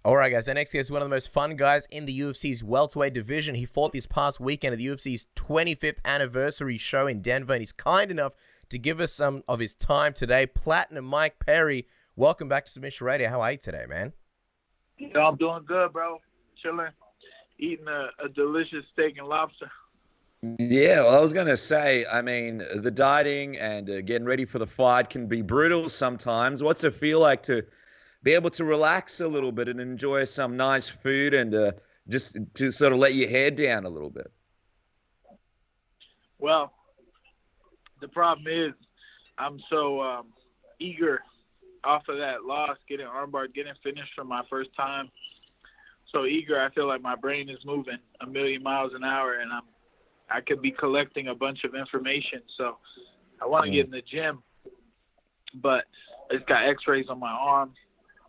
All right, guys. Our next guest is one of the most fun guys in the UFC's welterweight division. He fought this past weekend at the UFC's 25th anniversary show in Denver, and he's kind enough to give us some of his time today. Platinum Mike Perry, welcome back to Submission Radio. How are you today, man? Yeah, I'm doing good, bro. Chilling, eating a delicious steak and lobster. Yeah, well, I was going to say, I mean, the dieting and getting ready for the fight can be brutal sometimes. What's it feel like to be able to relax a little bit and enjoy some nice food and just to sort of let your hair down a little bit? Well, the problem is I'm so eager off of that loss, getting armbar, getting finished for my first time. So eager, I feel like my brain is moving a million miles an hour, and I could be collecting a bunch of information. So I want to get in the gym, but it's got x-rays on my arm.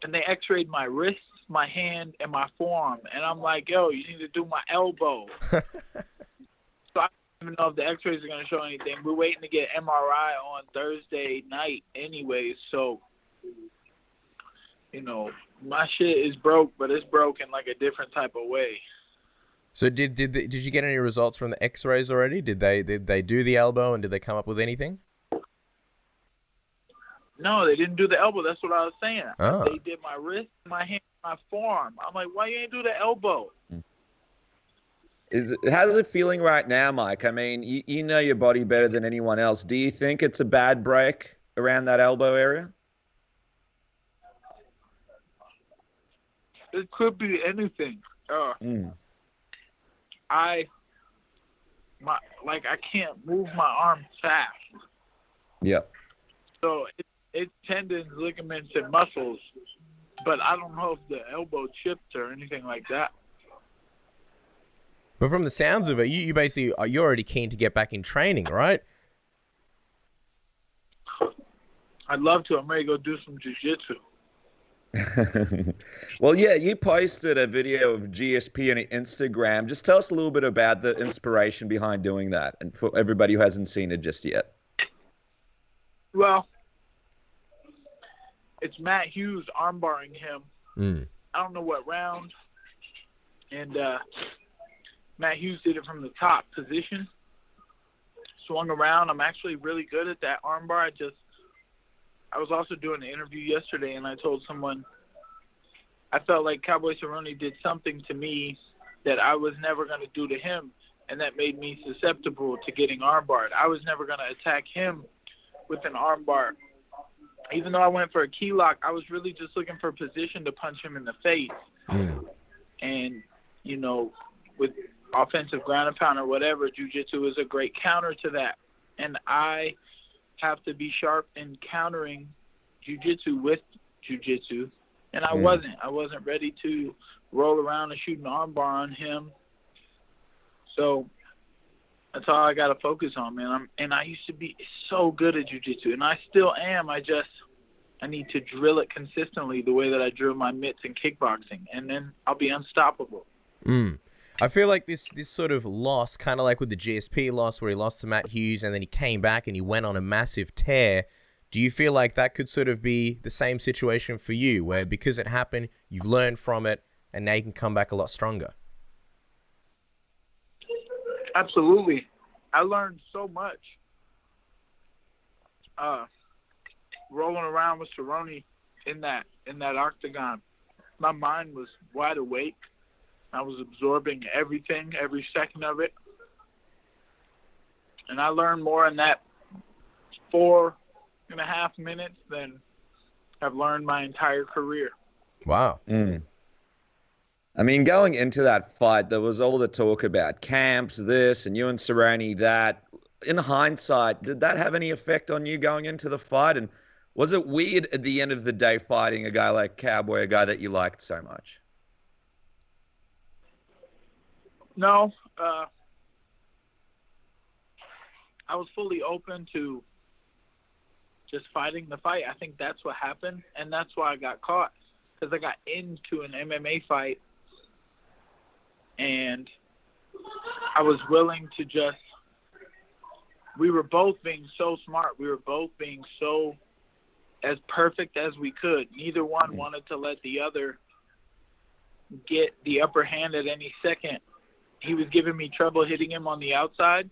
And they x-rayed my wrist, my hand, and my forearm. And I'm like, yo, you need to do my elbow. So I don't even know if the x-rays are going to show anything. We're waiting to get MRI on Thursday night anyway. So, you know, my shit is broke, but it's broken like a different type of way. So did you get any results from the x-rays already? Did they do the elbow, and did they come up with anything? No, they didn't do the elbow. That's what I was saying. Oh. They did my wrist, my hand, my forearm. I'm like, why you ain't do the elbow? How's it feeling right now, Mike? I mean, you know your body better than anyone else. Do you think it's a bad break around that elbow area? It could be anything. I can't move my arm fast. Yep. So it's tendons, ligaments, and muscles, but I don't know if the elbow chipped or anything like that. But from the sounds of it, you basically you're already keen to get back in training, right? I'd love to. I'm ready to go do some Jiu Jitsu. Well, yeah, you posted a video of GSP on Instagram. Just tell us a little bit about the inspiration behind doing that, and for everybody who hasn't seen it just yet. Well, it's Matt Hughes armbarring him. I don't know what round. And Matt Hughes did it from the top position. Swung around. I'm actually really good at that armbar. I was also doing an interview yesterday, and I told someone I felt like Cowboy Cerrone did something to me that I was never going to do to him, and that made me susceptible to getting armbarred. I was never going to attack him with an armbar. Even though I went for a key lock, I was really just looking for a position to punch him in the face. And, you know, with offensive ground and pound or whatever, jiu-jitsu is a great counter to that. And I have to be sharp in countering jiu-jitsu with jiu-jitsu. And I wasn't ready to roll around and shoot an armbar on him. So that's all I got to focus on, man. I used to be so good at jiu-jitsu, and I still am. I need to drill it consistently the way that I drill my mitts in kickboxing, and then I'll be unstoppable. I feel like this sort of loss, kind of like with the GSP loss where he lost to Matt Hughes and then he came back and he went on a massive tear. Do you feel like that could sort of be the same situation for you, where because it happened, you've learned from it, and now you can come back a lot stronger? Absolutely. I learned so much rolling around with Cerrone in that octagon. My mind was wide awake. I was absorbing everything, every second of it. And I learned more in that 4.5 minutes than I've learned my entire career. Wow. I mean, going into that fight, there was all the talk about camps, this, and you and Cerrone, that. In hindsight, did that have any effect on you going into the fight? And was it weird at the end of the day fighting a guy like Cowboy, a guy that you liked so much? No. I was fully open to just fighting the fight. I think that's what happened, and that's why I got caught, because I got into an MMA fight, and I was willing to just – we were both being so smart. We were both being so as perfect as we could. Neither one wanted to let the other get the upper hand at any second. He was giving me trouble hitting him on the outside,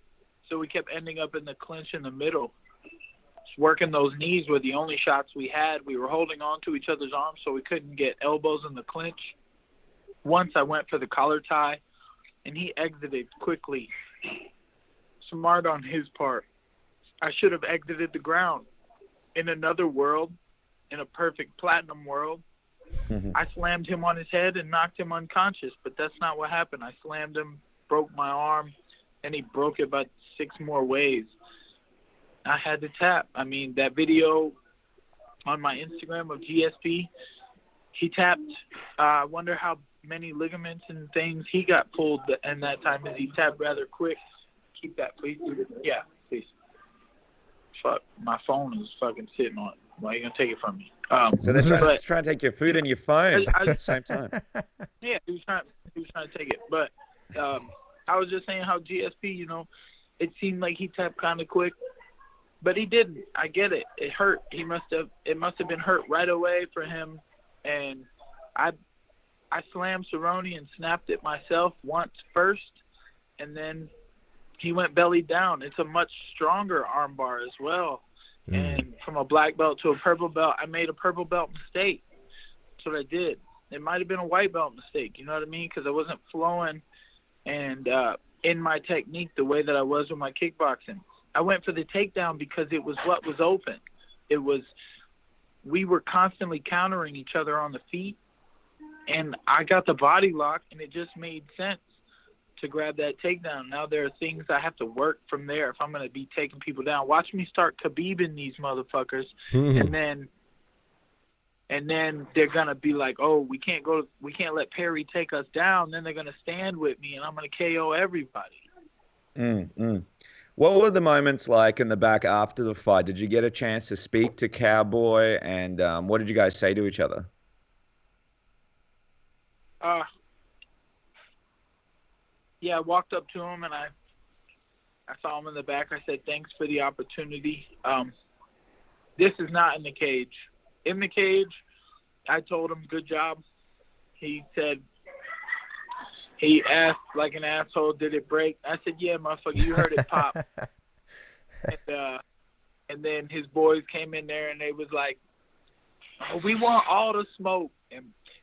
so we kept ending up in the clinch in the middle. Just working those knees were the only shots we had. We were holding on to each other's arms so we couldn't get elbows in the clinch. Once I went for the collar tie, and he exited quickly. Smart on his part. I should have exited the ground. In another world, in a perfect platinum world, I slammed him on his head and knocked him unconscious, but that's not what happened. I slammed him, broke my arm, and he broke it about 6 more ways. I had to tap. I mean, that video on my Instagram of GSP, he tapped. I wonder how many ligaments and things he got pulled in that time, as he tapped rather quick. Keep that, please. Yeah, please. Fuck, my phone is fucking sitting on it. Why are you going to take it from me? So they're trying to take your food and your phone at the same time. Yeah, he was trying to take it. But I was just saying how GSP, it seemed like he tapped kind of quick, but he didn't. I get it. It hurt. It must have been hurt right away for him. And I slammed Cerrone and snapped it myself once first, and then he went belly down. It's a much stronger armbar as well. And from a black belt to a purple belt, I made a purple belt mistake. That's what I did. It might have been a white belt mistake, you know what I mean? Because I wasn't flowing and in my technique the way that I was with my kickboxing. I went for the takedown because it was what was open. We were constantly countering each other on the feet, and I got the body lock, and it just made sense to grab that takedown. Now there are things I have to work from there if I'm going to be taking people down. Watch me start Khabibing these motherfuckers, and then they're going to be like, oh, we can't let Perry take us down. Then they're going to stand with me, and I'm going to KO everybody. What were the moments like in the back after the fight? Did you get a chance to speak to Cowboy, and what did you guys say to each other? Yeah, I walked up to him, and I saw him in the back. I said, thanks for the opportunity. This is not in the cage. In the cage, I told him, good job. He asked like an asshole, did it break? I said, yeah, motherfucker, you heard it pop. And then his boys came in there, and they was like, oh, we want all the smoke.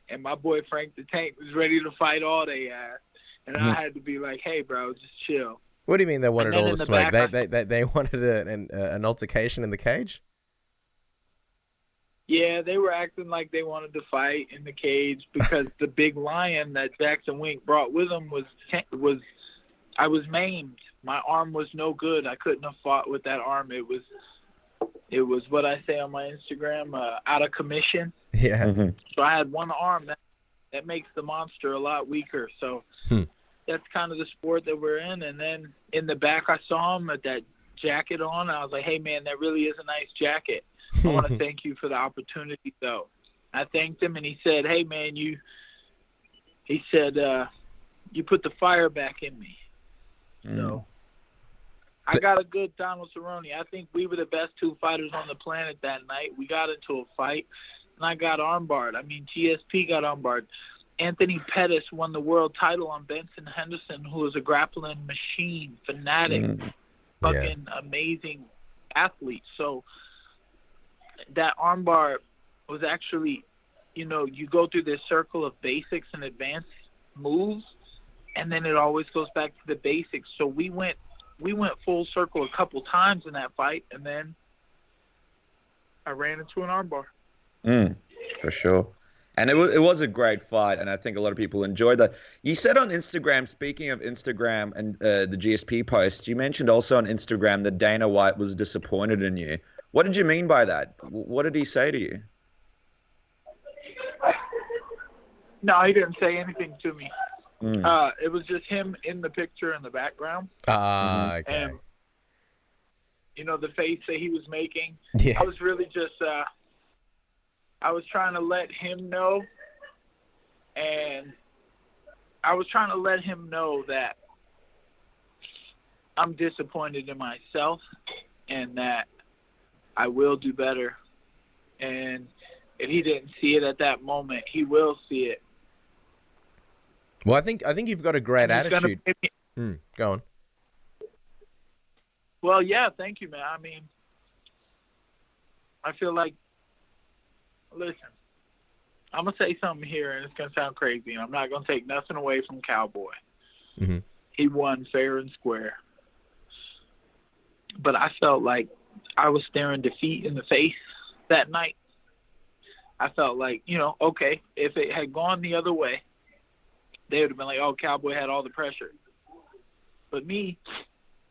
And my boy Frank the Tank was ready to fight all they ass. And I had to be like, hey, bro, just chill. What do you mean they wanted all the smoke? They wanted an altercation in the cage? Yeah, they were acting like they wanted to fight in the cage because the big lion that Jackson Wink brought with him I was maimed. My arm was no good. I couldn't have fought with that arm. It was what I say on my Instagram, out of commission. Yeah. So I had one arm. That makes the monster a lot weaker. So that's kind of the sport that we're in. And then in the back, I saw him with that jacket on. And I was like, hey, man, that really is a nice jacket. I want to thank you for the opportunity, though. I thanked him, and he said, hey, man, you put the fire back in me. So I got a good Donald Cerrone. I think we were the best 2 fighters on the planet that night. We got into a fight, and I got armbarred. I mean, GSP got armbarred. Anthony Pettis won the world title on Benson Henderson, who was a grappling machine, fanatic, fucking amazing athlete. So that armbar was actually, you go through this circle of basics and advanced moves, and then it always goes back to the basics. So we went full circle a couple times in that fight, and then I ran into an armbar. For sure. And it was a great fight, and I think a lot of people enjoyed that. You said on Instagram, speaking of Instagram and the GSP post, you mentioned also on Instagram that Dana White was disappointed in you. What did you mean by that? What did he say to you? No, he didn't say anything to me. It was just him in the picture in the background. Okay. And, the face that he was making. Yeah. I was really just, I was trying to let him know, and I was trying to let him know that I'm disappointed in myself and that I will do better. And if he didn't see it at that moment, he will see it. Well, I think you've got a great And he's gonna attitude. pay me. Go on. Well, yeah, thank you, man. I mean, I feel like, listen, I'm gonna say something here, and it's gonna sound crazy, and I'm not gonna take nothing away from Cowboy. Mm-hmm. He won fair and square, but I felt like I was staring defeat in the face that night. I felt like, okay, if it had gone the other way, they would have been like, oh, Cowboy had all the pressure. But me,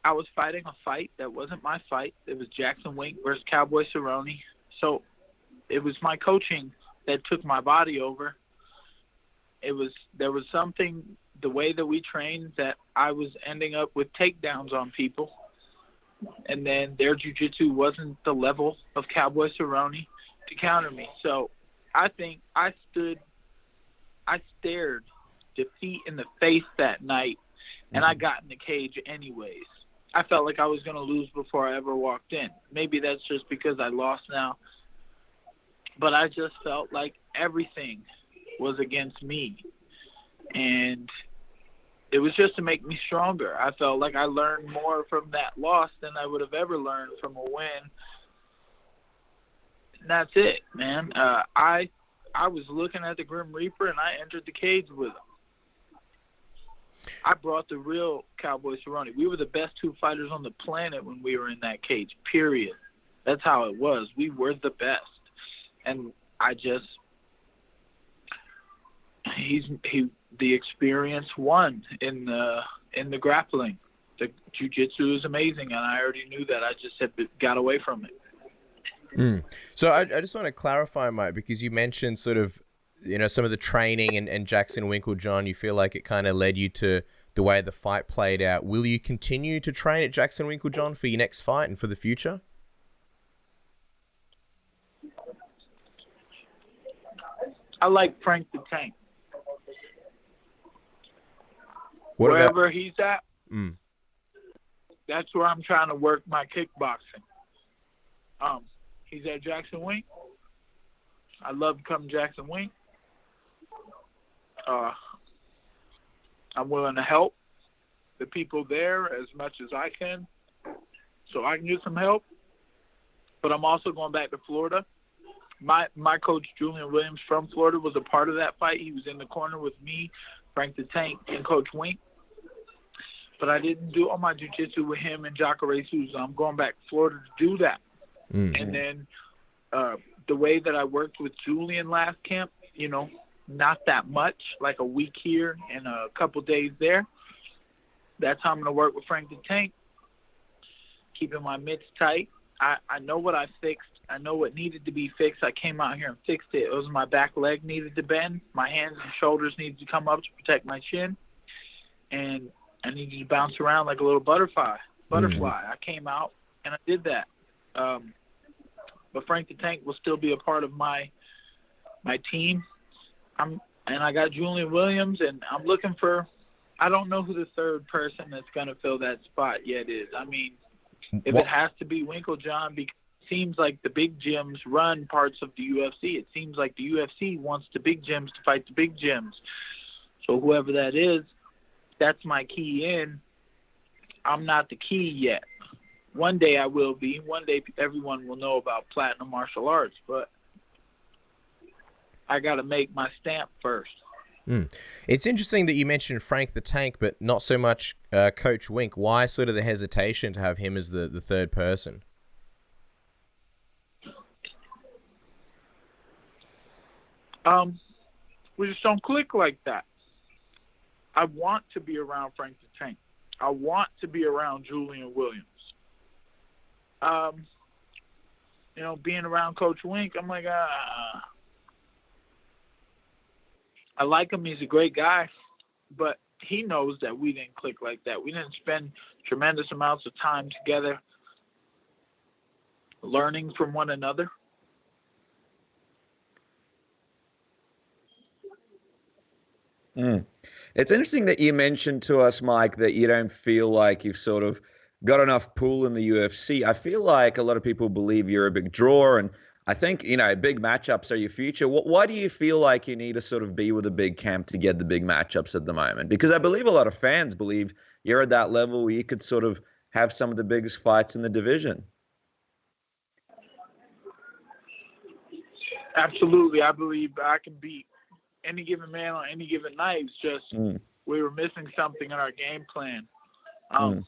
I was fighting a fight that wasn't my fight. It was Jackson Wink versus Cowboy Cerrone. So it was my coaching that took my body over. There was something, the way that we trained, that I was ending up with takedowns on people. And then their jiu-jitsu wasn't the level of Cowboy Cerrone to counter me. So I think I stared defeat in the face that night, and I got in the cage anyways. I felt like I was going to lose before I ever walked in. Maybe that's just because I lost now. But I just felt like everything was against me. And it was just to make me stronger. I felt like I learned more from that loss than I would have ever learned from a win. And that's it, man. I was looking at the Grim Reaper, and I entered the cage with him. I brought the real Cowboy Cerrone. We were the best two fighters on the planet when we were in that cage, period. That's how it was. We were the best. And the experience won in the grappling. The jiu-jitsu is amazing, and I already knew that. I just had got away from it. So I just want to clarify, Mike, because you mentioned sort of, some of the training and Jackson Winkeljohn, you feel like it kind of led you to the way the fight played out. Will you continue to train at Jackson Winkeljohn for your next fight and for the future? I like Frank the Tank. Wherever he's at, that's where I'm trying to work my kickboxing. He's at Jackson Wink. I love to come to Jackson Wink. I'm willing to help the people there as much as I can so I can get some help. But I'm also going back to Florida. My coach, Julian Williams from Florida, was a part of that fight. He was in the corner with me, Frank the Tank, and Coach Wink. But I didn't do all my jiu-jitsu with him and Jacare Souza. I'm going back to Florida to do that. And then the way that I worked with Julian last camp, not that much, like a week here and a couple days there. That's how I'm going to work with Frank the Tank, keeping my mitts tight. I know what I fixed. I know what needed to be fixed. I came out here and fixed it. It was my back leg needed to bend. My hands and shoulders needed to come up to protect my chin. And I needed to bounce around like a little butterfly. I came out and I did that. But Frank the Tank will still be a part of my team. And I got Julian Williams, and I'm looking for – I don't know who the third person that's going to fill that spot yet is. I mean, if it has to be Winkeljohn, because it seems like the big gyms run parts of the UFC. It seems like the UFC wants the big gyms to fight the big gyms. So whoever that is, that's my key in. I'm not the key yet. One day I will be. One day everyone will know about Platinum Martial Arts, but I got to make my stamp first. It's interesting that you mentioned Frank the Tank, but not so much Coach Wink. Why sort of the hesitation to have him as the third person? We just don't click like that. I want to be around Frank the Tank. I want to be around Julian Williams. Being around Coach Wink, I'm like, I like him. He's a great guy, but he knows that we didn't click like that. We didn't spend tremendous amounts of time together learning from one another. It's interesting that you mentioned to us, Mike, that you don't feel like you've sort of got enough pull in the UFC. I feel like a lot of people believe you're a big draw, and I think, big matchups are your future. Why do you feel like you need to sort of be with a big camp to get the big matchups at the moment? Because I believe a lot of fans believe you're at that level where you could sort of have some of the biggest fights in the division. Absolutely. I believe I can beat any given man on any given night. It's just we were missing something in our game plan. I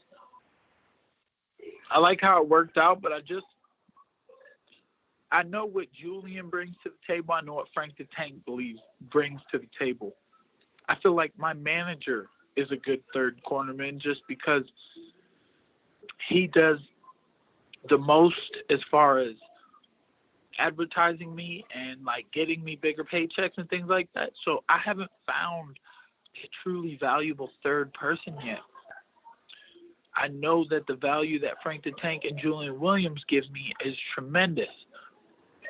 like how it worked out, but I know what Julian brings to the table. I know what Frank the Tank brings to the table. I feel like my manager is a good third cornerman just because he does the most as far as advertising me and like getting me bigger paychecks and things like that. So I haven't found a truly valuable third person yet. I know that the value that Frank the Tank and Julian Williams give me is tremendous.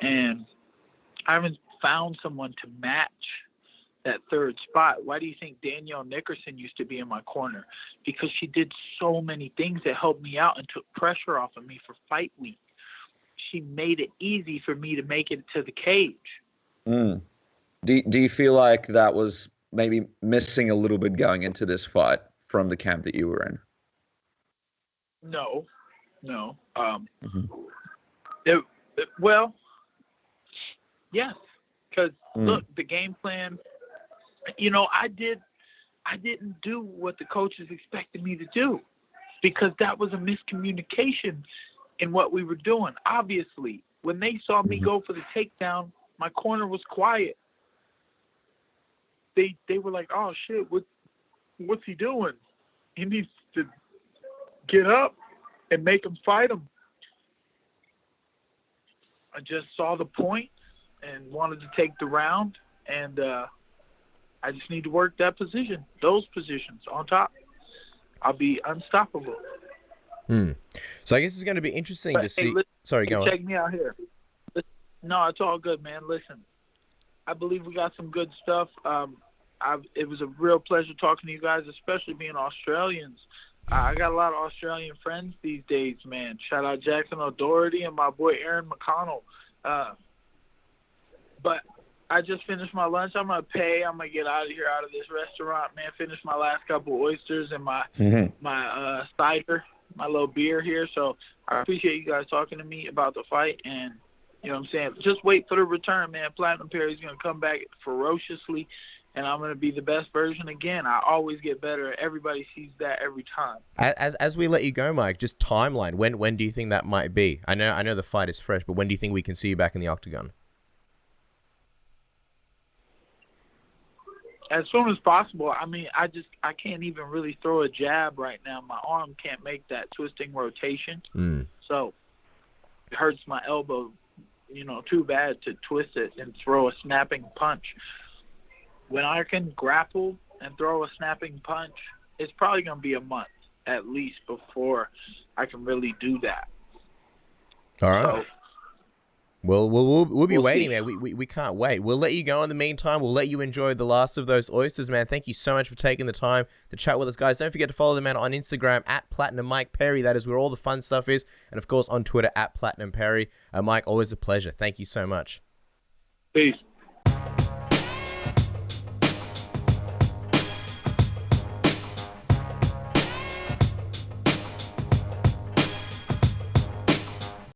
And I haven't found someone to match that third spot. Why do you think Danielle Nickerson used to be in my corner? Because she did so many things that helped me out and took pressure off of me for fight week. She made it easy for me to make it to the cage. Do you feel like that was maybe missing a little bit going into this fight from the camp that you were in? No. Well, yes, because look, the game plan. I didn't do what the coaches expected me to do because that was a miscommunication in what we were doing. Obviously, when they saw me go for the takedown, my corner was quiet. They were like, "Oh shit, what's he doing? He needs to get up and make him fight him." I just saw the point and wanted to take the round, and I just need to work that position, those positions on top. I'll be unstoppable. So I guess it's going to be interesting to see. Sorry, go on. Check me out here. No, it's all good, man. Listen, I believe we got some good stuff. It was a real pleasure talking to you guys, especially being Australians. I got a lot of Australian friends these days, man. Shout out Jackson O'Doherty and my boy Aaron McConnell. But I just finished my lunch. I'm going to pay. I'm going to get out of this restaurant, man. Finish my last couple oysters and my cider, my little beer here. So I appreciate you guys talking to me about the fight. And, you know what I'm saying, just wait for the return, man. Platinum Perry's going to come back ferociously, and I'm going to be the best version again. I always get better. Everybody sees that every time. As we let you go, Mike, just timeline. When do you think that might be? I know the fight is fresh, but when do you think we can see you back in the octagon? As soon as possible. I mean, I can't even really throw a jab right now. My arm can't make that twisting rotation. So it hurts my elbow, too bad to twist it and throw a snapping punch. When I can grapple and throw a snapping punch, it's probably going to be a month at least before I can really do that. All right. So, we'll be waiting, see. Man. We can't wait. We'll let you go in the meantime. We'll let you enjoy the last of those oysters, man. Thank you so much for taking the time to chat with us, guys. Don't forget to follow the man on Instagram at Platinum Mike Perry. That is where all the fun stuff is. And, of course, on Twitter at Platinum Perry. Mike, always a pleasure. Thank you so much. Peace.